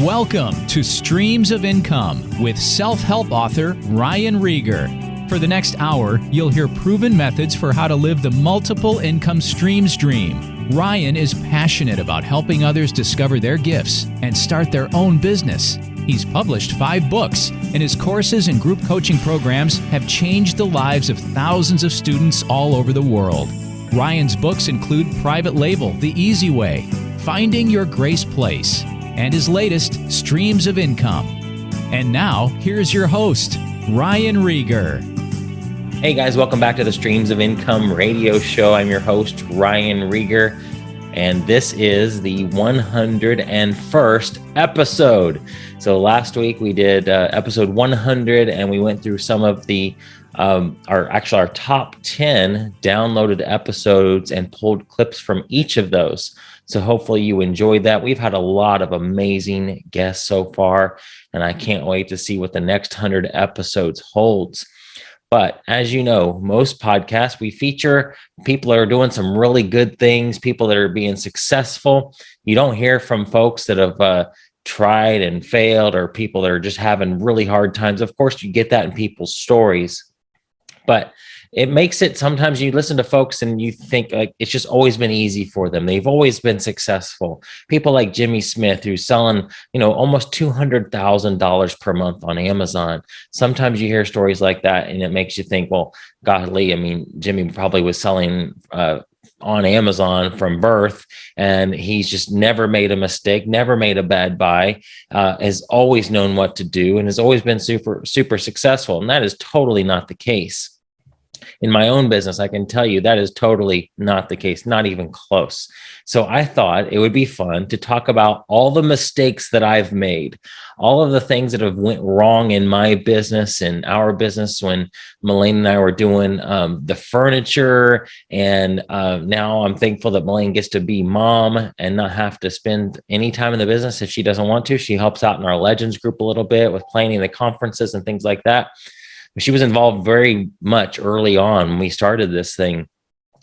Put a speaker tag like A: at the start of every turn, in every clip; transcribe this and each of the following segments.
A: Welcome to Streams of Income with self-help author Ryan Rieger. For the next hour, you'll hear proven methods for how to live the multiple income streams dream. Ryan is passionate about helping others discover their gifts and start their own business. He's published 5 books, and his courses and group coaching programs have changed the lives of thousands of students all over the world. Ryan's books include Private Label, The Easy Way, Finding Your Grace Place, and his latest, Streams of Income. And now, here's your host, Ryan Rieger.
B: Hey guys, welcome back to the Streams of Income radio show. I'm your host, Ryan Rieger, and this is the 101st episode. So last week we did episode 100, and we went through some of the our top 10 downloaded episodes and pulled clips from each of those. So hopefully you enjoyed that. We've had a lot of amazing guests so far, and I can't wait to see what the next 100 episodes holds. But as you know, most podcasts, we feature people that are doing some really good things, people that are being successful. You don't hear from folks that have tried and failed, or people that are just having really hard times. Of course, you get that in people's stories, but it makes it, sometimes you listen to folks and you think like it's just always been easy for them. They've always been successful. People like Jimmy Smith, who's selling, almost $200,000 per month on Amazon. Sometimes you hear stories like that and it makes you think, well, golly, Jimmy probably was selling on Amazon from birth, and he's just never made a mistake, never made a bad buy, has always known what to do, and has always been super, super successful. And that is totally not the case. In my own business, I can tell you that is totally not the case, not even close. So I thought it would be fun to talk about all the mistakes that I've made, all of the things that have went wrong in my business and our business when Melaine and I were doing the furniture. And now I'm thankful that Melaine gets to be mom and not have to spend any time in the business if she doesn't want to. She helps out in our Legends group a little bit with planning the conferences and things like that. She was involved very much early on when we started this thing.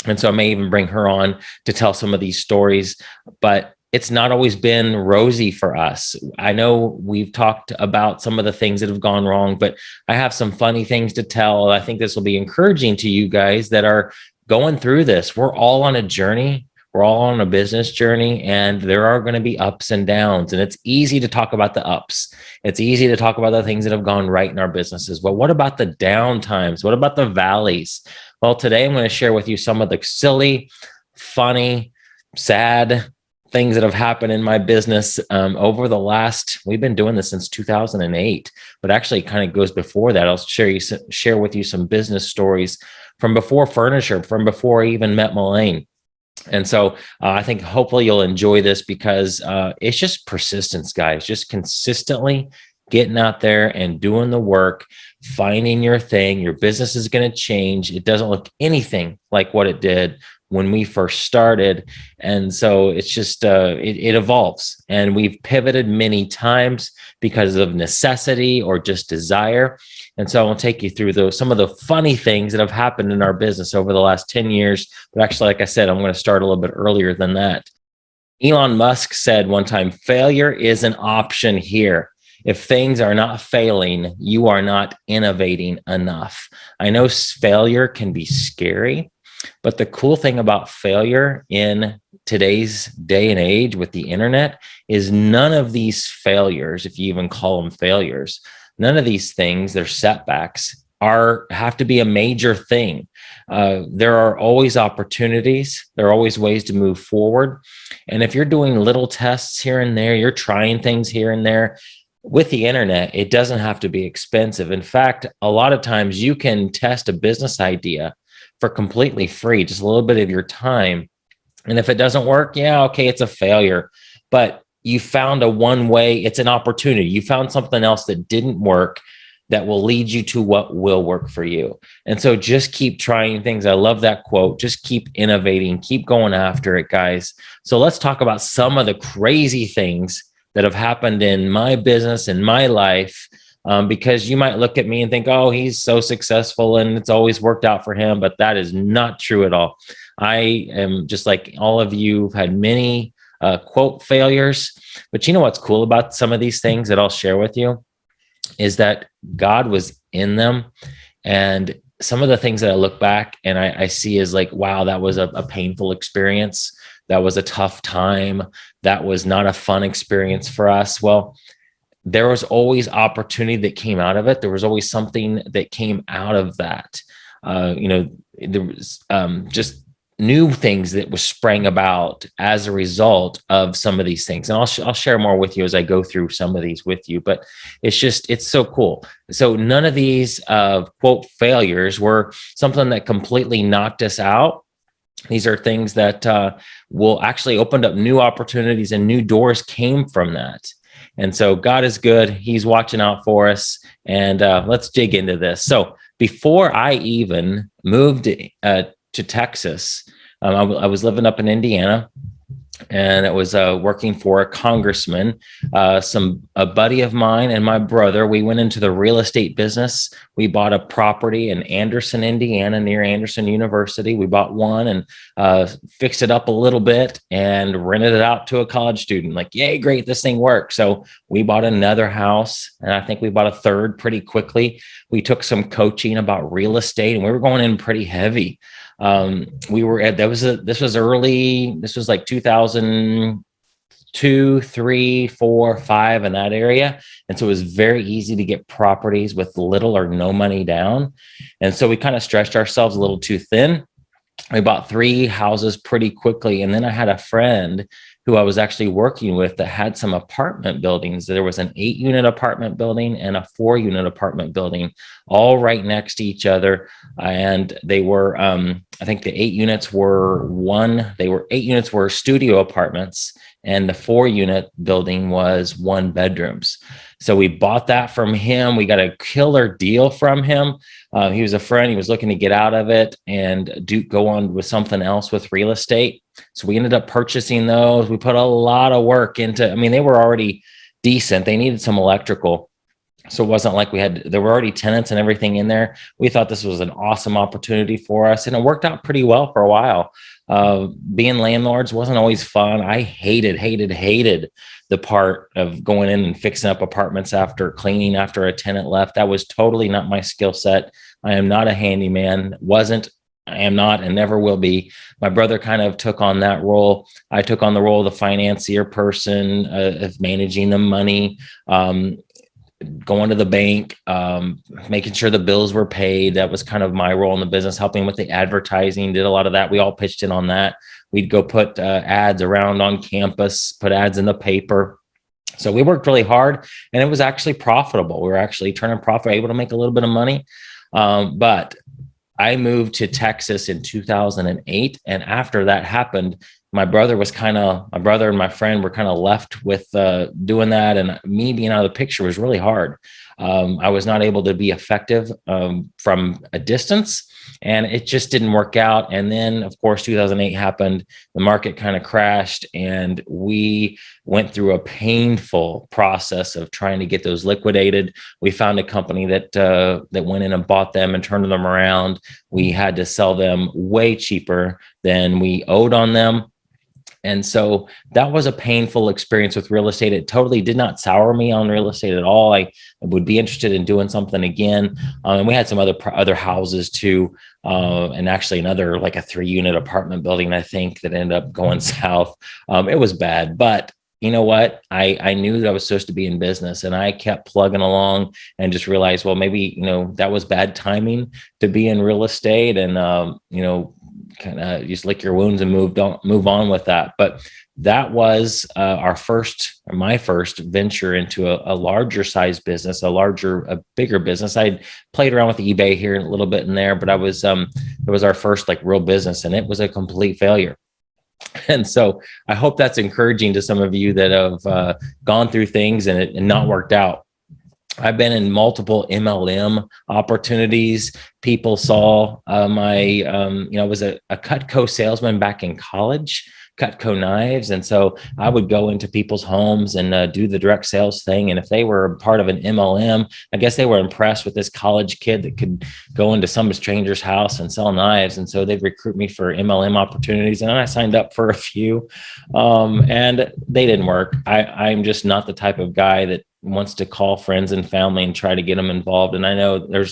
B: And so I may even bring her on to tell some of these stories, but it's not always been rosy for us. I know we've talked about some of the things that have gone wrong, but I have some funny things to tell. I think this will be encouraging to you guys that are going through this. We're all on a journey. We're all on a business journey, and there are going to be ups and downs, and it's easy to talk about the ups. It's easy to talk about the things that have gone right in our businesses. But what about the down times? What about the valleys? Well, today I'm going to share with you some of the silly, funny, sad things that have happened in my business over the last, we've been doing this since 2008, but actually it kind of goes before that. I'll share with you some business stories from before furniture, from before I even met Melaine. And so I think hopefully you'll enjoy this because it's just persistence, guys, just consistently getting out there and doing the work, finding your thing. Your business is going to change. It doesn't look anything like what it did when we first started. And so it's just, it evolves, and we've pivoted many times because of necessity or just desire. And so I'll take you through some of the funny things that have happened in our business over the last 10 years. But actually, like I said, I'm going to start a little bit earlier than that. Elon Musk said one time, failure is an option here. If things are not failing, you are not innovating enough. I know failure can be scary, but the cool thing about failure in today's day and age with the internet is none of these failures, if you even call them failures, none of these things, they're setbacks, have to be a major thing. There are always opportunities. There are always ways to move forward. And if you're doing little tests here and there, you're trying things here and there, with the internet, it doesn't have to be expensive. In fact, a lot of times you can test a business idea for completely free, just a little bit of your time. And if it doesn't work, yeah, okay, it's a failure. But you found a one way, it's an opportunity. You found something else that didn't work that will lead you to what will work for you. And so just keep trying things. I love that quote. Just keep innovating, keep going after it, guys. So let's talk about some of the crazy things that have happened in my business and my life, because you might look at me and think, oh, he's so successful and it's always worked out for him, but that is not true at all. I am just like all of you, had many quote failures. But you know what's cool about some of these things that I'll share with you is that God was in them. And some of the things that I look back and I see is like, wow, that was a painful experience. That was a tough time. That was not a fun experience for us. Well, there was always opportunity that came out of it. There was always something that came out of that. There was just new things that was sprang about as a result of some of these things. And I'll share more with you as I go through some of these with you, but it's so cool. So none of these quote failures were something that completely knocked us out. These are things that will actually opened up new opportunities, and new doors came from that. And so God is good. He's watching out for us. And let's dig into this. So before I even moved to Texas, I was living up in Indiana, and it was working for a congressman. A buddy of mine and my brother, we went into the real estate business. We bought a property in Anderson, Indiana, near Anderson University. We bought one and fixed it up a little bit and rented it out to a college student. Like, yay, great, this thing works. So we bought another house, and I think we bought a third pretty quickly. We took some coaching about real estate, and we were going in pretty heavy. This was like 2002, 3, 4, 5 in that area. And so it was very easy to get properties with little or no money down. And so we kind of stretched ourselves a little too thin. We bought 3 houses pretty quickly. And then I had a friend who I was actually working with that had some apartment buildings. There was an 8-unit apartment building and a 4-unit apartment building, all right next to each other. And they were, I think the 8 units were 8 units were studio apartments, and the 4-unit building was 1 bedrooms. So we bought that from him. We got a killer deal from him. He was a friend. He was looking to get out of it and go on with something else with real estate. So we ended up purchasing those. We put a lot of work into, they were already decent. They needed some electrical. So it wasn't like there were already tenants and everything in there. We thought this was an awesome opportunity for us, and it worked out pretty well for a while. Being landlords wasn't always fun. I hated the part of going in and fixing up apartments after cleaning after a tenant left. That was totally not my skill set. I am not a handyman, I am not, and never will be. My brother kind of took on that role. I took on the role of the financier person, of managing the money, going to the bank, making sure the bills were paid. That was kind of my role in the business, helping with the advertising, did a lot of that. We all pitched in on that. We'd go put ads around on campus, put ads in the paper. So we worked really hard, and it was actually profitable. We were actually turning profit, able to make a little bit of money. But I moved to Texas in 2008. And after that happened, my brother and my friend were kind of left with doing that. And me being out of the picture was really hard. I was not able to be effective from a distance, and it just didn't work out. And then, of course, 2008 happened. The market kind of crashed, and we went through a painful process of trying to get those liquidated. We found a company that went in and bought them and turned them around. We had to sell them way cheaper than we owed on them. And so that was a painful experience with real estate. It totally did not sour me on real estate at all. I would be interested in doing something again. And we had some other houses too. And actually another, like a 3-unit apartment building, I think, that ended up going south. It was bad, but you know what? I knew that I was supposed to be in business, and I kept plugging along and just realized, well, maybe, that was bad timing to be in real estate, and, kind of just lick your wounds and move on with that. But that was my first venture into a larger size business, a bigger business. I played around with eBay here a little bit in there, but it was our first real business, and it was a complete failure. And so I hope that's encouraging to some of you that have gone through things and not worked out. I've been in multiple MLM opportunities. People saw I was a Cutco salesman back in college, Cutco knives. And so I would go into people's homes and do the direct sales thing. And if they were part of an MLM, I guess they were impressed with this college kid that could go into some stranger's house and sell knives. And so they'd recruit me for MLM opportunities. And I signed up for a few, and they didn't work. I'm just not the type of guy that wants to call friends and family and try to get them involved. And I know there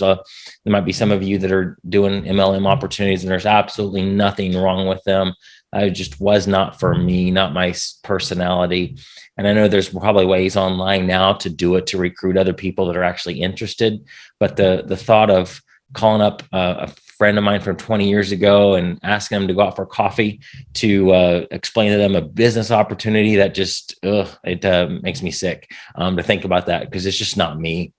B: might be some of you that are doing MLM opportunities, and there's absolutely nothing wrong with them. I just was not for me, not my personality. And I know there's probably ways online now to do it, to recruit other people that are actually interested. But the thought of calling up a friend of mine from 20 years ago and asking them to go out for coffee to explain to them a business opportunity, that just, it makes me sick to think about that, because it's just not me.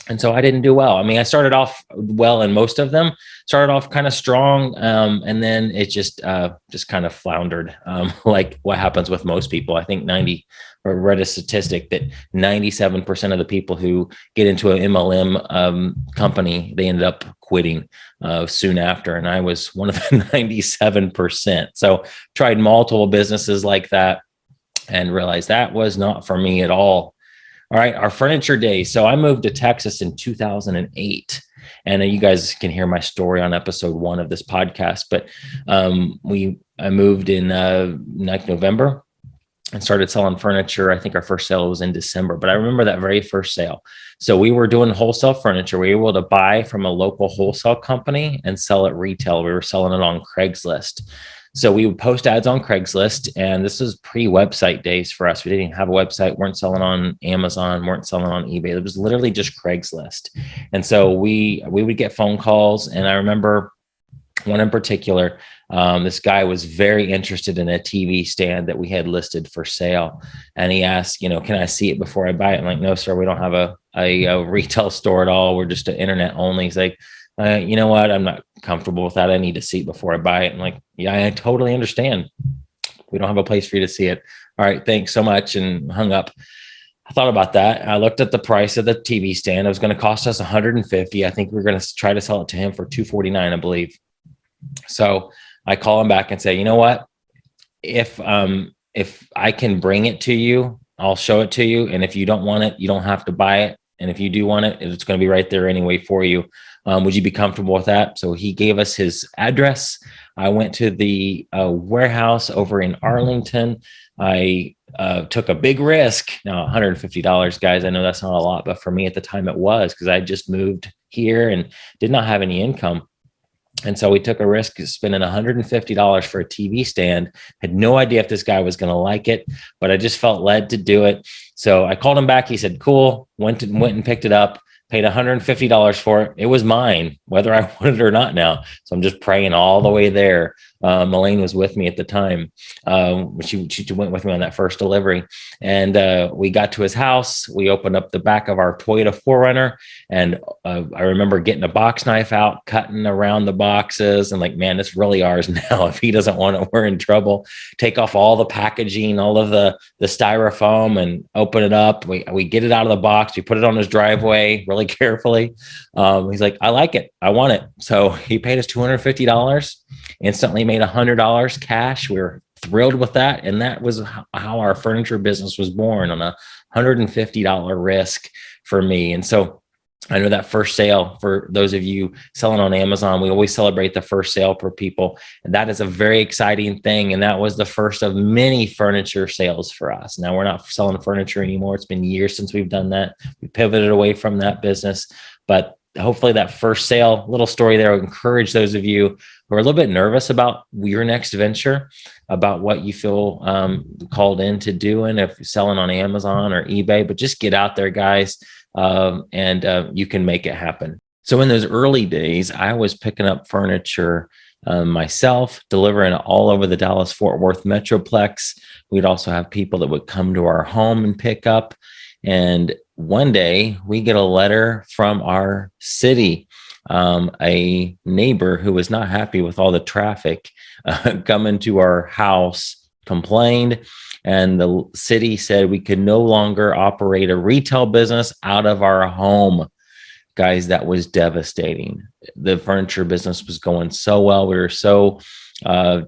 B: And so I didn't do well. I mean, I started off well in most of them, started off kind of strong. And then it just kind of floundered, like what happens with most people. I think read a statistic that 97% of the people who get into an MLM company, they ended up quitting soon after. And I was one of the 97%. So tried multiple businesses like that and realized that was not for me at all. All right, our furniture days. So I moved to Texas in 2008. And you guys can hear my story on episode 1 of this podcast. But I moved in like November and started selling furniture. I think our first sale was in December, but I remember that very first sale. So we were doing wholesale furniture. We were able to buy from a local wholesale company and sell it retail. We were selling it on Craigslist. So we would post ads on Craigslist, and this is pre-website days for us. We didn't even have a website, weren't selling on Amazon, weren't selling on eBay. It was literally just Craigslist. And so we would get phone calls, and I remember one in particular, this guy was very interested in a TV stand that we had listed for sale. And he asked, can I see it before I buy it? I'm like, no, sir, we don't have a retail store at all. We're just an internet only. He's like, you know what? I'm not comfortable with that. I need to see it before I buy it. I'm like, yeah, I totally understand. We don't have a place for you to see it. All right, thanks so much, and hung up. I thought about that. I looked at the price of the TV stand. It was going to cost us $150. I think we were going to try to sell it to him for $249, I believe. So I call him back and say, you know what? If I can bring it to you, I'll show it to you. And if you don't want it, you don't have to buy it. And if you do want it, it's going to be right there anyway for you. Would you be comfortable with that? So he gave us his address. I went to the warehouse over in Arlington. I took a big risk. Now, $150, guys, I know that's not a lot, but for me at the time it was, because I just moved here and did not have any income. And so we took a risk of spending $150 for a TV stand. Had no idea if this guy was going to like it, but I just felt led to do it. So I called him back. He said, cool, went and picked it up, paid $150 for it. It was mine, whether I wanted it or not now. So I'm just praying all the way there. Elaine was with me at the time. She went with me on that first delivery. And we got to his house. We opened up the back of our Toyota 4Runner. And I remember getting a box knife out, cutting around the boxes, and like, man, it's really ours now. If he doesn't want it, we're in trouble. Take off all the packaging, all of the styrofoam, and open it up. We get it out of the box. We put it on his driveway really carefully. He's like, I like it. I want it. So he paid us $250, instantly made $100 cash. We were thrilled with that. And that was how our furniture business was born, on a $150 risk for me. And so I know that first sale, for those of you selling on Amazon, we always celebrate the first sale for people. And that is a very exciting thing. And that was the first of many furniture sales for us. Now we're not selling furniture anymore. It's been years since we've done that. We pivoted away from that business, but hopefully that first sale, little story there, will encourage those of you who are a little bit nervous about your next venture, about what you feel called into doing, if you're selling on Amazon or eBay. But just get out there, guys, and you can make it happen. So in those early days, I was picking up furniture myself, delivering it all over the Dallas-Fort Worth Metroplex. We'd also have people that would come to our home and pick up. And one day we get a letter from our city, a neighbor who was not happy with all the traffic coming to our house, complained, and the city said we could no longer operate a retail business out of our home. Guys, that was devastating. The furniture business was going so well. We were so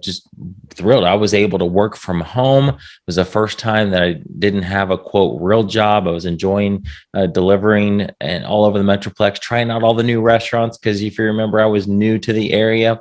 B: just thrilled. I was able to work from home. It was the first time that I didn't have a quote real job. I was enjoying delivering and all over the Metroplex, trying out all the new restaurants. Because if you remember, I was new to the area.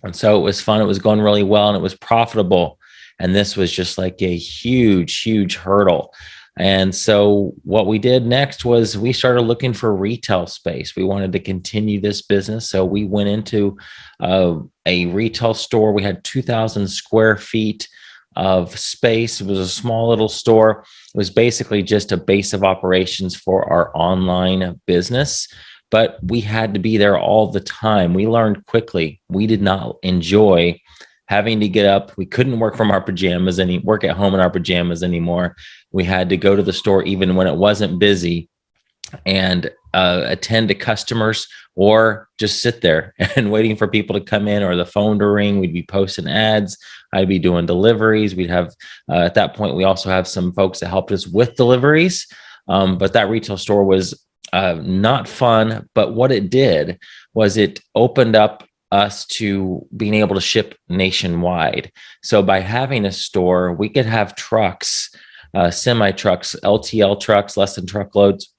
B: And so it was fun. It was going really well and it was profitable. And this was just like a huge, huge hurdle. And so what we did next was we started looking for retail space. We wanted to continue this business. So we went into a retail store. We had 2,000 square feet of space. It was a small little store. It was basically just a base of operations for our online business, but we had to be there all the time. We learned quickly. We did not enjoy having to get up. We couldn't work from our pajamas work at home in our pajamas anymore. We had to go to the store even when it wasn't busy and attend to customers or just sit there and waiting for people to come in or the phone to ring. We'd be posting ads. I'd be doing deliveries. We'd have, at that point, we also have some folks that helped us with deliveries. But that retail store was not fun. But what it did was it opened up us to being able to ship nationwide. So by having a store, we could have trucks, semi trucks, LTL trucks, less than truckloads,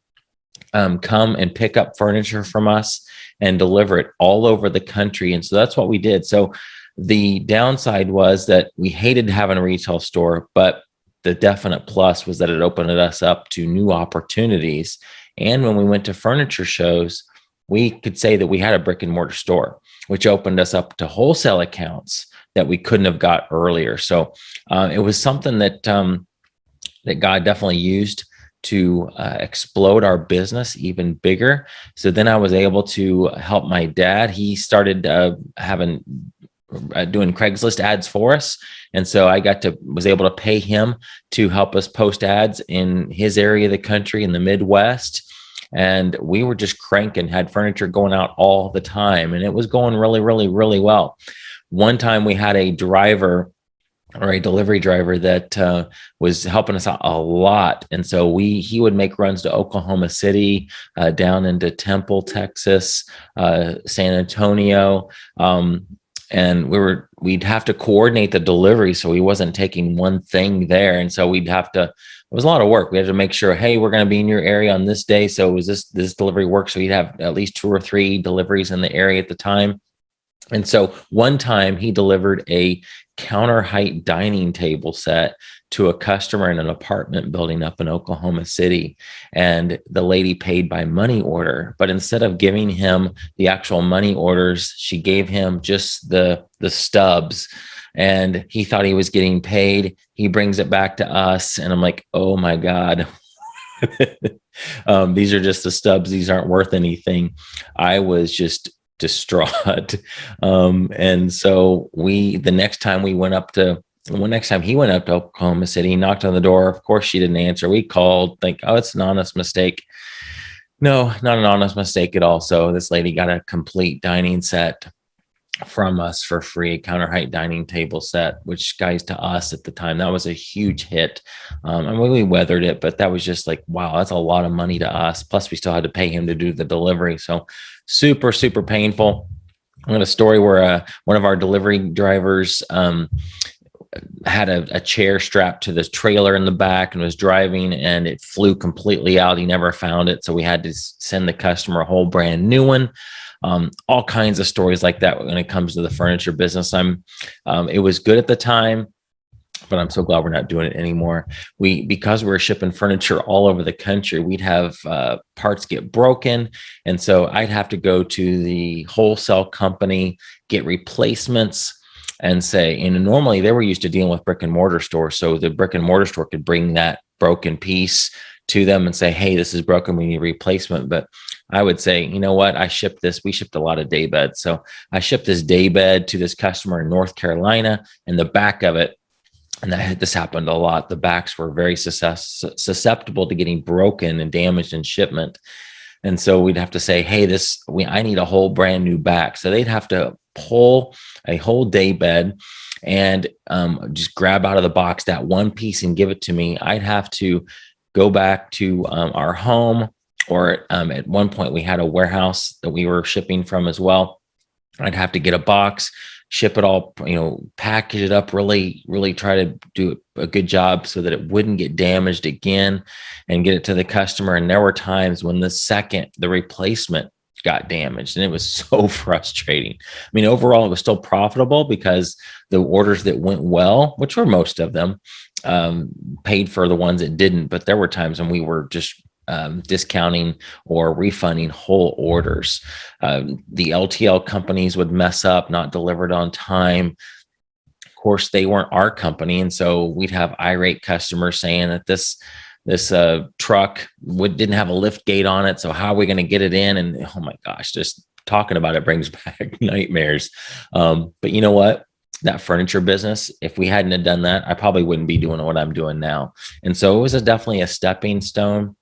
B: come and pick up furniture from us and deliver it all over the country. And so that's what we did. So the downside was that we hated having a retail store, but the definite plus was that it opened us up to new opportunities. And when we went to furniture shows, we could say that we had a brick and mortar store, which opened us up to wholesale accounts that we couldn't have got earlier. So it was something that that God definitely used to explode our business even bigger. So then I was able to help my dad. He started doing Craigslist ads for us. And so I was able to pay him to help us post ads in his area of the country in the Midwest. And we were just cranking, had furniture going out all the time. And it was going really, really, really well. One time we had a driver or a delivery driver that was helping us out a lot. And so he would make runs to Oklahoma City, down into Temple, Texas, San Antonio. And we'd have to coordinate the delivery. So he wasn't taking one thing there. And so it was a lot of work. We had to make sure, hey, we're going to be in your area on this day. So was this delivery work? So he'd have at least 2 or 3 deliveries in the area at the time. And so one time he delivered a counter height dining table set to a customer in an apartment building up in Oklahoma City. And the lady paid by money order, but instead of giving him the actual money orders, she gave him just the stubs. And he thought he was getting paid. He brings it back to us. And I'm like, oh my God, these are just the stubs. These aren't worth anything. I was just distraught. And so the next time he went up to Oklahoma City, he knocked on the door. Of course, she didn't answer. We called, think, oh, it's an honest mistake. No, not an honest mistake at all. So this lady got a complete dining set from us for free, a counter height dining table set, which, guys, to us at the time, that was a huge hit. And we weathered it, but that was just like, wow, that's a lot of money to us. Plus we still had to pay him to do the delivery. So super, super painful. I got a story where one of our delivery drivers had a chair strapped to this trailer in the back and was driving, and it flew completely out. He never found it. So we had to send the customer a whole brand new one. All kinds of stories like that when it comes to the furniture business. It was good at the time, but I'm so glad we're not doing it anymore. Because we're shipping furniture all over the country, we'd have parts get broken. And so I'd have to go to the wholesale company, get replacements, and normally they were used to dealing with brick and mortar stores. So the brick and mortar store could bring that broken piece to them and say, hey, this is broken, we need a replacement. But I would say, you know what? We shipped a lot of day beds. So I shipped this day bed to this customer in North Carolina, and the back of it, and this happened a lot, the backs were very susceptible to getting broken and damaged in shipment. And so we'd have to say, hey, I need a whole brand new back. So they'd have to pull a whole day bed and just grab out of the box that one piece and give it to me. I'd have to go back to our home, or at one point we had a warehouse that we were shipping from as well. I'd have to get a box, ship it all, package it up, really try to do a good job so that it wouldn't get damaged again and get it to the customer. And there were times when the replacement got damaged, and it was so frustrating. I mean, overall, it was still profitable because the orders that went well, which were most of them, paid for the ones that didn't. But there were times when we were just discounting or refunding whole orders. The LTL companies would mess up, not delivered on time. Of course, they weren't our company, and so we'd have irate customers saying that this truck didn't have a lift gate on it, so how are we going to get it in? And oh my gosh, just talking about it brings back nightmares. But you know what? That furniture business, if we hadn't have done that, I probably wouldn't be doing what I'm doing now. And so it was definitely a stepping stone.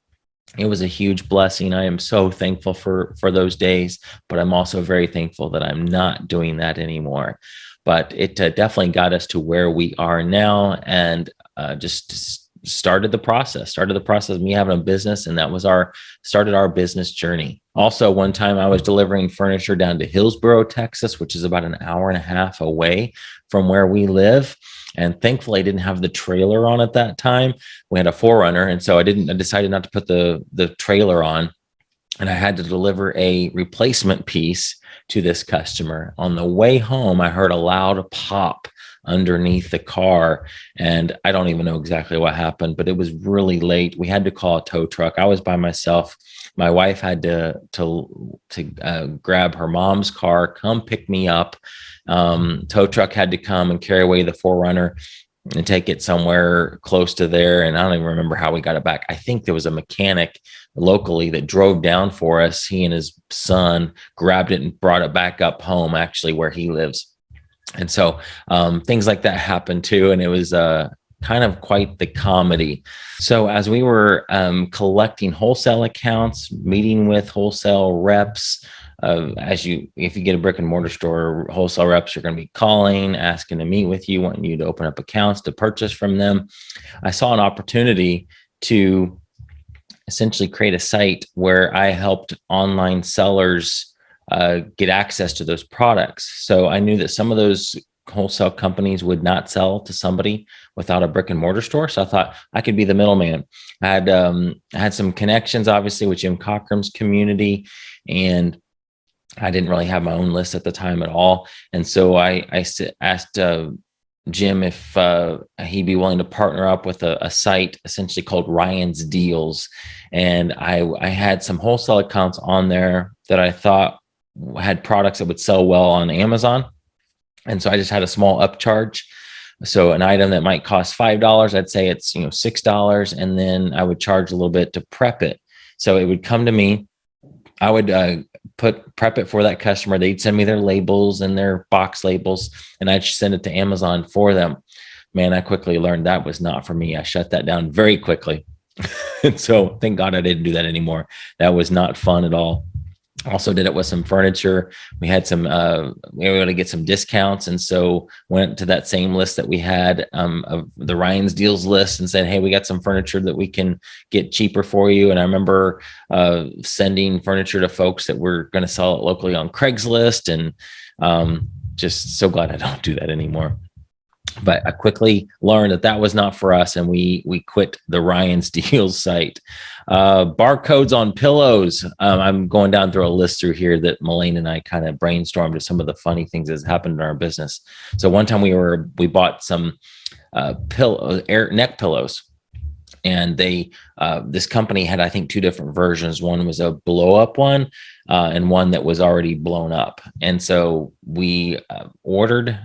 B: It was a huge blessing. I am so thankful for those days, but I'm also very thankful that I'm not doing that anymore. But it definitely got us to where we are now, and just started the process of me having a business, and that was started our business journey. Also, one time I was delivering furniture down to Hillsboro, Texas, which is about an hour and a half away from where we live. And thankfully, I didn't have the trailer on at that time. We had a 4Runner, and so I decided not to put the trailer on. And I had to deliver a replacement piece to this customer. On the way home, I heard a loud pop underneath the car, and I don't even know exactly what happened, but it was really late. We had to call a tow truck. I was by myself. My wife had to grab her mom's car, come pick me up. Tow truck had to come and carry away the 4Runner and take it somewhere close to there. And I don't even remember how we got it back. I think there was a mechanic locally that drove down for us. He and his son grabbed it and brought it back up home, actually, where he lives. And so things like that happened too. And it was kind of quite the comedy. So as we were collecting wholesale accounts, meeting with wholesale reps, if you get a brick and mortar store, wholesale reps are going to be calling, asking to meet with you, wanting you to open up accounts to purchase from them. I saw an opportunity to essentially create a site where I helped online sellers get access to those products. So I knew that some of those wholesale companies would not sell to somebody without a brick and mortar store. So I thought I could be the middleman. I had some connections, obviously, with Jim Cockram's community, and I didn't really have my own list at the time at all. And so I asked Jim if he'd be willing to partner up with a site essentially called Ryan's Deals. And I had some wholesale accounts on there that I thought had products that would sell well on Amazon. And so I just had a small upcharge. So an item that might cost $5, I'd say it's $6, and then I would charge a little bit to prep it. So it would come to me. I would prep it for that customer. They'd send me their labels and their box labels, and I'd send it to Amazon for them. Man, I quickly learned that was not for me. I shut that down very quickly. And so thank God I didn't do that anymore. That was not fun at all. Also did it with some furniture. We had we were able to get some discounts. And so went to that same list that we had of the Ryan's Deals list and said, hey, we got some furniture that we can get cheaper for you. And I remember sending furniture to folks that were going to sell it locally on Craigslist, and just so glad I don't do that anymore. But I quickly learned that was not for us, and we quit the Ryan's Deals site. Barcodes on pillows. I'm going down through a list through here that Melaine and I kind of brainstormed of some of the funny things that's happened in our business. So one time we bought some neck pillows, and this company had, I think, two different versions. One was a blow up one, and one that was already blown up. And so we ordered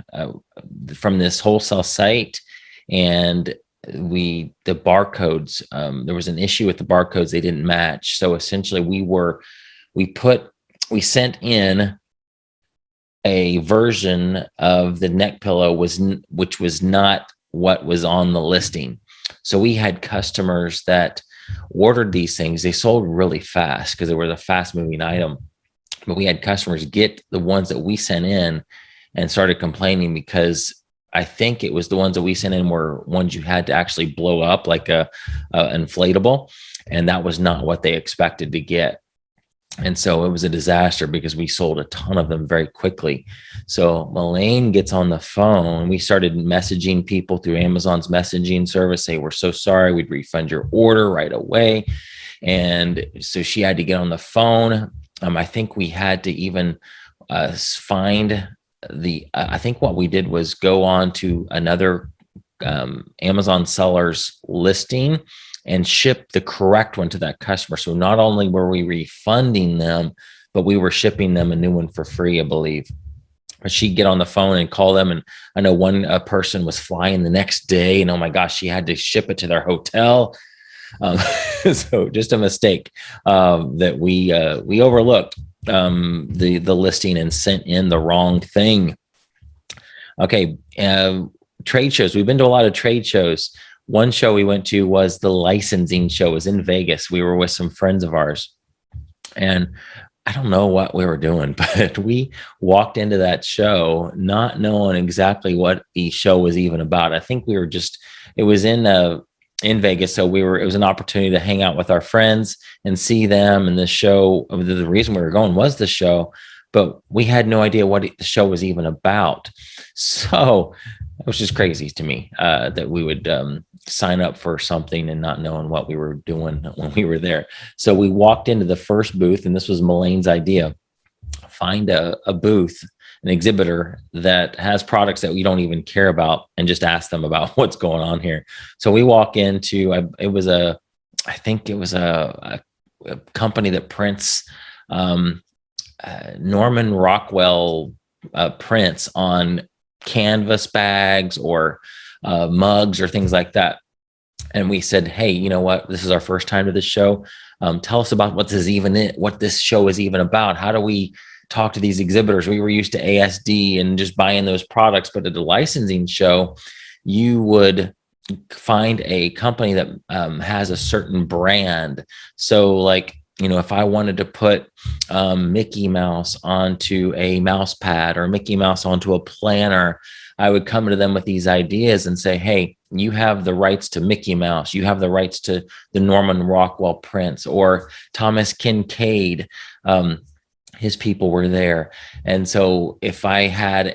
B: from this wholesale site, and the barcodes, there was an issue with the barcodes. They didn't match. So essentially we sent in a version of the neck pillow which was not what was on the listing. So we had customers that ordered these things. They sold really fast because they were the fast moving item. But we had customers get the ones that we sent in and started complaining because I think it was the ones that we sent in were ones you had to actually blow up like a inflatable. And that was not what they expected to get. And so it was a disaster because we sold a ton of them very quickly. So Elaine gets on the phone. We started messaging people through Amazon's messaging service. Say, we're so sorry. We'd refund your order right away. And so she had to get on the phone. I think we had to even find I think what we did was go on to another Amazon seller's listing and ship the correct one to that customer. So not only were we refunding them, but we were shipping them a new one for free, I believe. But she'd get on the phone and call them. And I know one person was flying the next day, and oh my gosh, she had to ship it to their hotel. So just a mistake that we overlooked the listing and sent in the wrong thing. Okay, trade shows. We've been to a lot of trade shows. One show we went to was the licensing show. It was in Vegas. We were with some friends of ours, and I don't know what we were doing, but we walked into that show not knowing exactly what the show was even about. I think we were it was in Vegas. So it was an opportunity to hang out with our friends and see them. And the show, the reason we were going was the show, but we had no idea what the show was even about. So it was just crazy to me that we would sign up for something and not knowing what we were doing when we were there. So we walked into the first booth, and this was Melane's idea: find a booth, an exhibitor that has products that we don't even care about, and just ask them about what's going on here. So we walk into, I think it was a company that prints Norman Rockwell prints on canvas bags or mugs or things like that. And we said, hey, you know what? This is our first time to this show. Tell us about what this show is even about. How do we talk to these exhibitors? We were used to ASD and just buying those products, but at the licensing show, you would find a company that has a certain brand. So like, if I wanted to put Mickey Mouse onto a mouse pad or Mickey Mouse onto a planner, I would come to them with these ideas and say, hey, you have the rights to Mickey Mouse. You have the rights to the Norman Rockwell prints, or Thomas Kincaid. His people were there. And so if I had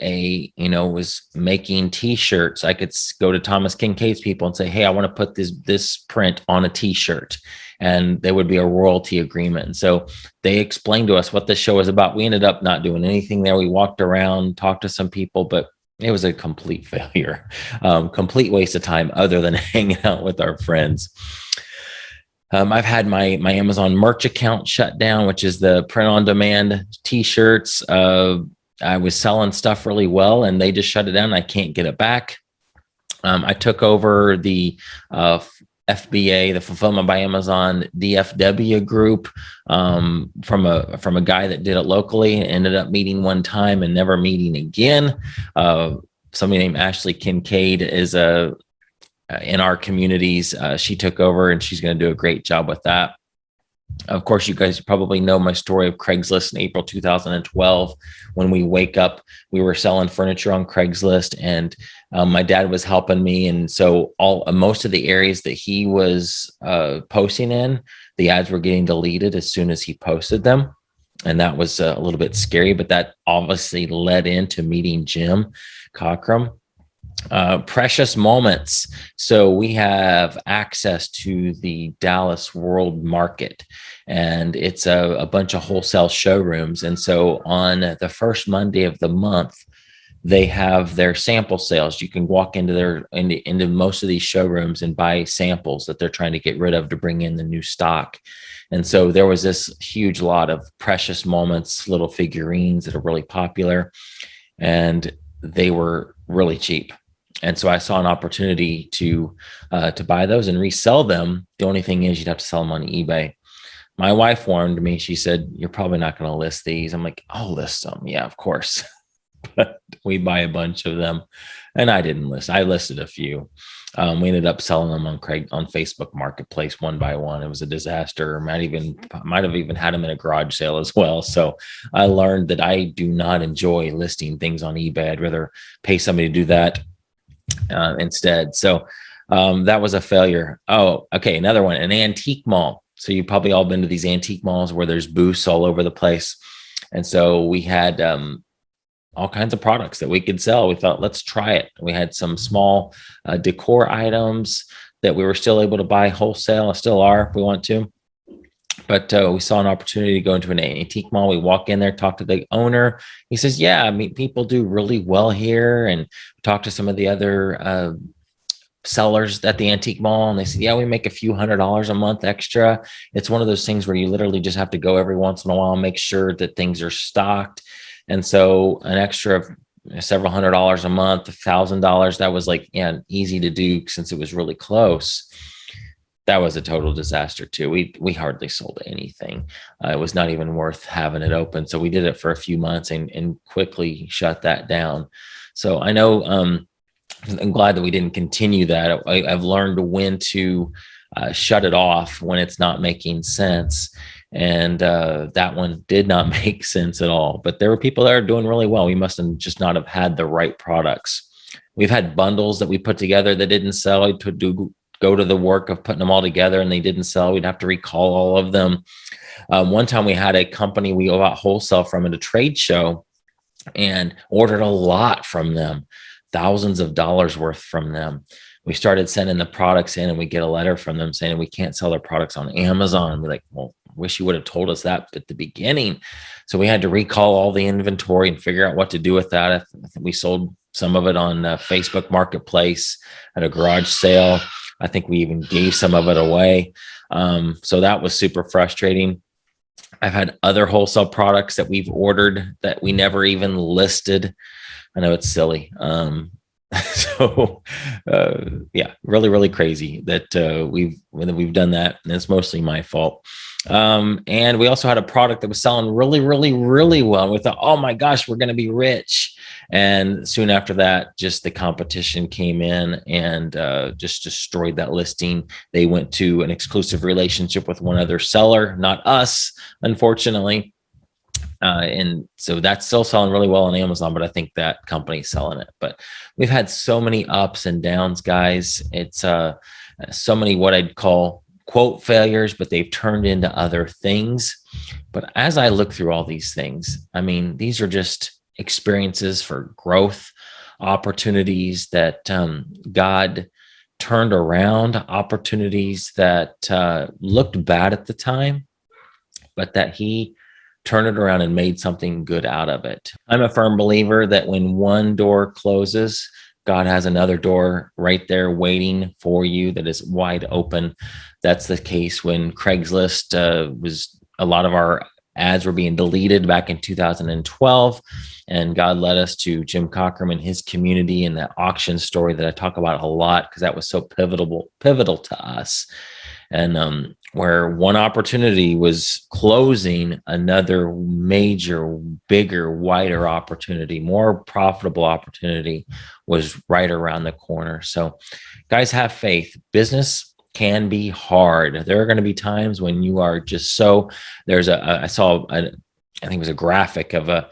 B: was making t-shirts, I could go to Thomas Kincaid's people and say, hey, I want to put this print on a t-shirt. And there would be a royalty agreement. And so they explained to us what this show was about. We ended up not doing anything there. We walked around, talked to some people, but it was a complete failure, complete waste of time other than hanging out with our friends. I've had my Amazon merch account shut down, which is the print on demand t-shirts. I was selling stuff really well, and they just shut it down. I can't get it back. I took over the FBA, the Fulfillment by Amazon DFW group, from a guy that did it locally, and ended up meeting one time and never meeting again. Somebody named Ashley Kincaid is in our communities. She took over, and she's going to do a great job with that. Of course, you guys probably know my story of Craigslist in April 2012. When we wake up, we were selling furniture on Craigslist, and my dad was helping me. And so most of the areas that he was posting in, the ads were getting deleted as soon as he posted them. And that was a little bit scary, but that obviously led into meeting Jim Cockrum. Precious moments. So we have access to the Dallas World Market, and it's a bunch of wholesale showrooms. And so on the first Monday of the month, they have their sample sales. You can walk into into most of these showrooms and buy samples that they're trying to get rid of to bring in the new stock. And so there was this huge lot of precious moments, little figurines that are really popular, and they were really cheap. And so I saw an opportunity to buy those and resell them. The only thing is you'd have to sell them on eBay. My wife warned me. She said, you're probably not going to list these. I'm like, I'll list them. Yeah, of course. But we buy a bunch of them. And I didn't list. I listed a few. We ended up selling them on Facebook Marketplace one by one. It was a disaster. Might have even had them in a garage sale as well. So I learned that I do not enjoy listing things on eBay. I'd rather pay somebody to do that instead. So that was a failure. Oh, okay. Another one, an antique mall. So you've probably all been to these antique malls where there's booths all over the place. And so we had all kinds of products that we could sell. We thought, let's try it. We had some small decor items that we were still able to buy wholesale, still are if we want to. But we saw an opportunity to go into an antique mall. We walk in there, talk to the owner. He says, yeah, I mean, people do really well here. And talk to some of the other sellers at the antique mall, and they said, yeah, we make a few $100s a month extra. It's one of those things where you literally just have to go every once in a while and make sure that things are stocked. And so an extra of several $100s a month, $1,000, that was like, yeah, easy to do since it was really close. That was a total disaster too. We hardly sold anything. It was not even worth having it open. So we did it for a few months and quickly shut that down. So I know, I'm glad that we didn't continue that. I've learned when to shut it off when it's not making sense. And that one did not make sense at all. But there were people that are doing really well. We must have just not have had the right products. We've had bundles that we put together that didn't sell. Go to the work of putting them all together and they didn't sell. We'd have to recall all of them. One time we had a company we got wholesale from at a trade show and ordered a lot from them. Thousands of dollars worth from them. We started sending the products in and we get a letter from them saying we can't sell their products on Amazon. We're like, well, wish you would have told us that at the beginning. So we had to recall all the inventory and figure out what to do with that. I think we sold some of it on Facebook Marketplace at a garage sale. I think we even gave some of it away. So that was super frustrating. I've had other wholesale products that we've ordered that we never even listed. I know it's silly. Yeah, really, really crazy that we've done that. And it's mostly my fault. And we also had a product that was selling really, really, really well. We thought, oh my gosh, we're going to be rich. And soon after that, just the competition came in and just destroyed that listing. They went to an exclusive relationship with one other seller, not us, unfortunately. And so that's still selling really well on Amazon, but I think that company's selling it. But we've had so many ups and downs, guys. It's so many what I'd call quote failures, but they've turned into other things. But as I look through all these things, I mean, these are just experiences for growth, opportunities that God turned around, opportunities that looked bad at the time, but that He turn it around and made something good out of it. I'm a firm believer that when one door closes, God has another door right there waiting for you that is wide open. That's the case when Craigslist was a lot of our ads were being deleted back in 2012. And God led us to Jim Cockrum and his community and that auction story that I talk about a lot because that was so pivotal to us. And where one opportunity was closing, another major, bigger, wider opportunity, more profitable opportunity was right around the corner. So guys, have faith. Business can be hard. There are going to be times when you are just I think it was a graphic of an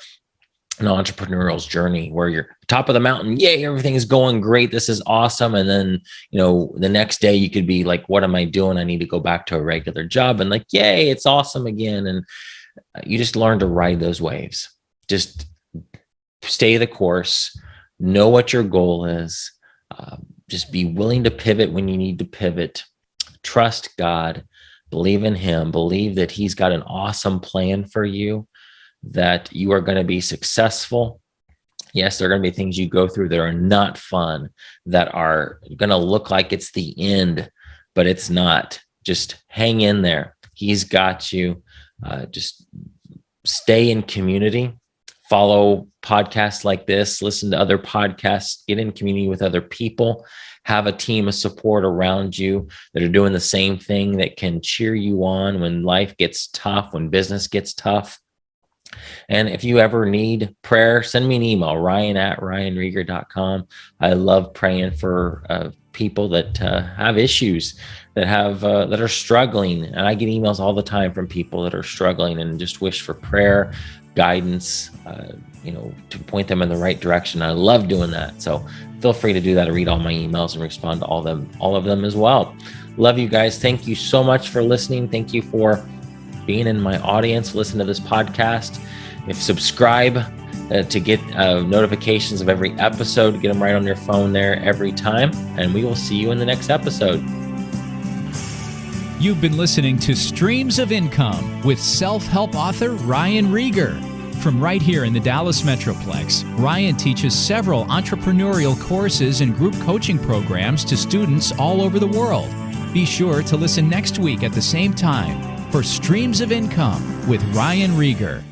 B: entrepreneurial's journey where you're top of the mountain. Yay, everything is going great. This is awesome. And then, the next day you could be like, what am I doing? I need to go back to a regular job. And like, yay, it's awesome again. And you just learn to ride those waves. Just stay the course, know what your goal is. Just be willing to pivot when you need to pivot. Trust God, believe in Him, believe that He's got an awesome plan for you, that you are going to be successful. Yes, there are going to be things you go through that are not fun, that are going to look like it's the end, but it's not. Just hang in there. He's got you. Just stay in community. Follow podcasts like this. Listen to other podcasts. Get in community with other people. Have a team of support around you that are doing the same thing, that can cheer you on when life gets tough, when business gets tough. And if you ever need prayer, send me an email, ryan@ryanrieger.com. I love praying for people that have issues, that are struggling. And I get emails all the time from people that are struggling and just wish for prayer, guidance, to point them in the right direction. I love doing that. So feel free to do that. I read all my emails and respond to all of them as well. Love you guys. Thank you so much for listening. Thank you for being in my audience. Listen to this podcast. If subscribe to get notifications of every episode, get them right on your phone there every time. And we will see you in the next episode.
A: You've been listening to Streams of Income with self-help author Ryan Rieger. From right here in the Dallas Metroplex, Ryan teaches several entrepreneurial courses and group coaching programs to students all over the world. Be sure to listen next week at the same time for Streams of Income with Ryan Rieger.